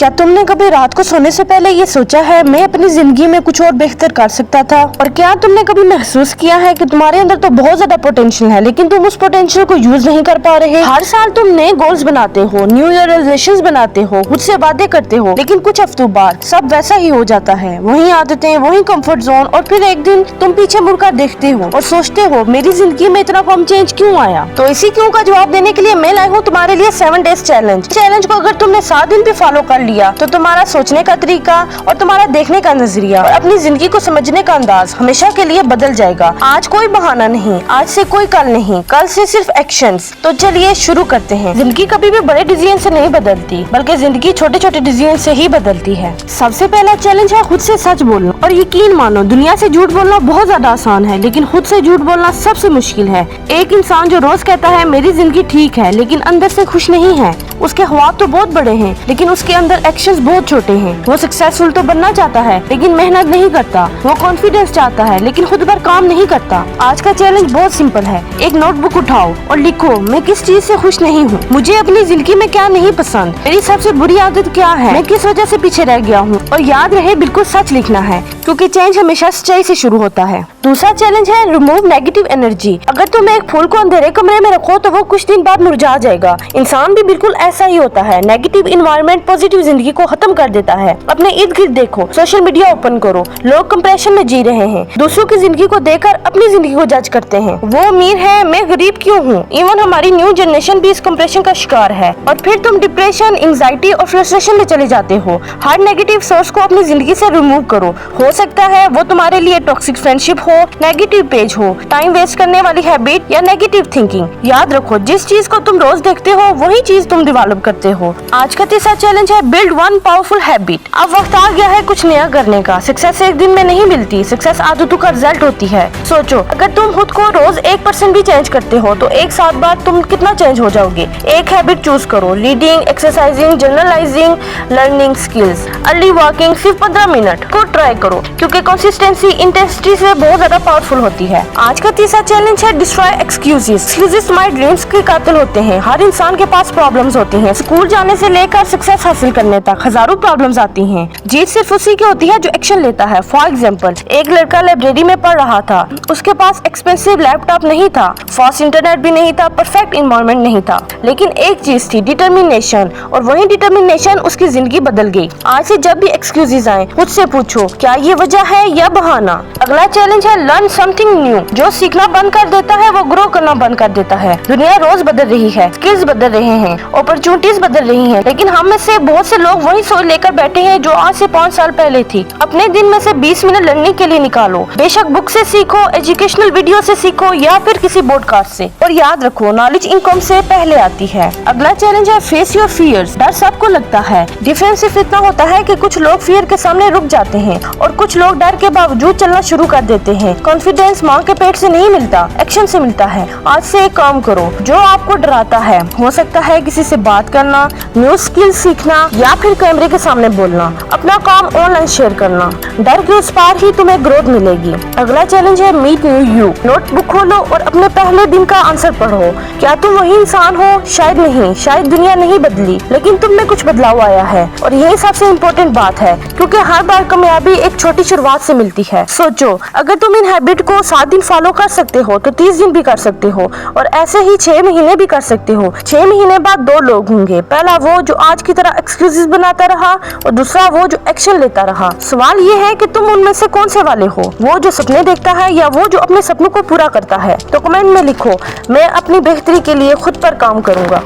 क्या तुमने कभी रात को सोने से पहले ये सोचा है मैं अपनी जिंदगी में कुछ और बेहतर कर सकता था? और क्या तुमने कभी महसूस किया है कि तुम्हारे अंदर तो बहुत ज्यादा पोटेंशियल है लेकिन तुम उस पोटेंशियल को यूज नहीं कर पा रहे? हर साल तुम नए गोल्स बनाते हो, न्यू ईयर रेजोल्यूशंस बनाते हो, खुद से वादे करते हो, लेकिन कुछ हफ्तों बाद सब वैसा ही हो जाता है। वही आदतें, वही कंफर्ट जोन, और फिर एक दिन तुम पीछे मुड़कर देखते हो और सोचते हो मेरी जिंदगी में इतना कम चेंज क्यों आया? तो इसी क्यों का जवाब देने के लिए मैं लाई हूँ तुम्हारे लिए 7 डेज चैलेंज को अगर तुमने 7 दिन भी फॉलो कर लिया तो तुम्हारा सोचने का तरीका और तुम्हारा देखने का नजरिया और अपनी जिंदगी को समझने का अंदाज हमेशा के लिए बदल जाएगा। आज कोई बहाना नहीं, आज से कोई कल नहीं, कल से सिर्फ एक्शंस। तो चलिए शुरू करते हैं। जिंदगी कभी भी बड़े डिसीजन से नहीं बदलती, बल्कि जिंदगी छोटे छोटे डिसीजन से ही बदलती है। सबसे पहला चैलेंज है खुद से सच बोलना। और यकीन मानो दुनिया से झूठ बोलना बहुत ज्यादा आसान है, लेकिन खुद से झूठ बोलना सबसे मुश्किल है। एक इंसान जो रोज कहता है मेरी जिंदगी ठीक है लेकिन अंदर से खुश नहीं है, उसके ख्वाब तो बहुत बड़े हैं लेकिन उसके अंदर एक्शंस बहुत छोटे हैं। वो सक्सेसफुल तो बनना चाहता है लेकिन मेहनत नहीं करता। वो कॉन्फिडेंस चाहता है लेकिन खुद पर काम नहीं करता। आज का चैलेंज बहुत सिंपल है। एक नोटबुक उठाओ और लिखो मैं किस चीज से खुश नहीं हूँ, मुझे अपनी जिंदगी में क्या नहीं पसंद, मेरी सबसे बुरी आदत क्या है, मैं किस वजह से पीछे रह गया हूँ। और याद रहे बिल्कुल सच लिखना है, क्योंकि चेंज हमेशा सच्चाई से शुरू होता है। दूसरा चैलेंज है रिमूव नेगेटिव एनर्जी। अगर तुम एक फूल को अंधेरे कमरे में रखो तो वो कुछ दिन बाद मुरझा जाएगा। इंसान भी बिल्कुल ऐसा ही होता है। नेगेटिव इन्वायरमेंट पॉजिटिव जिंदगी को खत्म कर देता है। अपने इर्द गिर्द देखो, सोशल मीडिया ओपन करो, लोग कंप्रेशन में जी रहे हैं, दूसरों की जिंदगी को देखकर अपनी जिंदगी को जज करते हैं। वो अमीर है, मैं गरीब क्यों हूँ। इवन हमारी न्यू जनरेशन भी इस कंप्रेशन का शिकार है। और फिर तुम डिप्रेशन, एंजाइटी और फ्रस्ट्रेशन में चले जाते हो। हर नेगेटिव सोर्स को अपनी जिंदगी से रिमूव करो। हो सकता है वो तुम्हारे लिए टॉक्सिक फ्रेंडशिप हो, नेगेटिव पेज हो, टाइम वेस्ट करने वाली हैबिट या नेगेटिव थिंकिंग। याद रखो जिस चीज को तुम रोज देखते हो वही चीज तुम डेवलप करते हो। आज का तीसरा चैलेंज है बिल्ड वन पावरफुल हैबिट। अब वक्त आ गया है कुछ नया करने का। सक्सेस एक दिन में नहीं मिलती, सक्सेस आदतों का रिजल्ट होती है। सोचो अगर तुम खुद को रोज 1% भी चेंज करते हो तो एक साल बाद तुम कितना चेंज हो जाओगे। एक हैबिट चूज करो, reading, exercising, journalising, learning skills, early walking, सिर्फ 15 मिनट को ट्राई करो, क्योंकि कंसिस्टेंसी इंटेंसिटी से बहुत ज्यादा पावरफुल होती है। आज का तीसरा चैलेंज है डिस्ट्रॉय एक्सक्यूजेस। एक्सक्यूजेस हमारे ड्रीम्स के कातिल होते हैं। हर इंसान के पास प्रॉब्लम्स होती हैं। स्कूल जाने से लेकर सक्सेस हासिल करने तक हजारों प्रॉब्लम्स आती हैं। जीत सिर्फ उसी की होती है जो एक्शन लेता है। फॉर एग्जांपल, एक लड़का लाइब्रेरी में पढ़ रहा था, उसके पास एक्सपेंसिव लैपटॉप नहीं था, फास्ट इंटरनेट भी नहीं था, परफेक्ट एनवायरनमेंट नहीं था, लेकिन एक चीज थी, डिटर्मिनेशन। और वही डिटर्मिनेशन उसकी जिंदगी बदल गई। आज से जब भी एक्सक्यूजेस आए खुद से पूछो क्या ये वजह है या बहाना। अगला चैलेंज है लर्न समथिंग न्यू। जो सीखना बंद कर देता है वो ग्रो करना बंद कर देता है। दुनिया रोज बदल रही है, स्किल्स बदल रहे हैं, अपॉर्चुनिटीज बदल रही हैं, लेकिन हम में से बहुत से लोग वही सोच लेकर बैठे हैं जो आज से 5 साल पहले थी। अपने दिन में से 20 मिनट लर्निंग के लिए निकालो। बेशक बुक से सीखो, एजुकेशनल वीडियो से सीखो या फिर किसी पॉडकास्ट से। और याद रखो नॉलेज इनकम से पहले आती है। अगला चैलेंज है फेस योर फियर्स। डर सबको लगता है, डिफरेंस सिर्फ इतना होता है कि कुछ लोग फियर के सामने रुक जाते हैं और कुछ लोग डर के बावजूद चलना शुरू कर देते हैं। कॉन्फिडेंस माँ के पेट से नहीं मिलता, एक्शन से मिलता है। आज से एक काम करो जो आपको डराता है। हो सकता है किसी से बात करना, न्यू स्किल सीखना या फिर कैमरे के सामने बोलना, अपना काम ऑनलाइन शेयर करना। डर के उस पार ही तुम्हें ग्रोथ मिलेगी। अगला चैलेंज है मीट न्यू यू। नोटबुक खोलो और अपने पहले दिन का आंसर पढ़ो। क्या तुम वही इंसान हो? शायद नहीं, शायद दुनिया नहीं बदली, लेकिन तुम में कुछ बदलाव आया है। और यही सबसे इम्पोर्टेंट बात है, क्योंकि हर बार कामयाबी एक छोटी शुरुआत से मिलती है। सोचो अगर तुम इन हैबिट को 7 दिन फॉलो कर सकते हो तो 30 दिन भी कर सकते हो, और ऐसे ही 6 महीने भी कर सकते हो। 6 महीने बाद 2 लोग होंगे, पहला वो जो आज की तरह एक्सक्यूजेस बनाता रहा और दूसरा वो जो एक्शन लेता रहा। सवाल ये है कि तुम उनमें से कौन से वाले हो, वो जो सपने देखता है या वो जो अपने सपनों को पूरा करता है। तो कमेंट में लिखो मैं अपनी बेहतरी के लिए खुद पर काम करूंगा।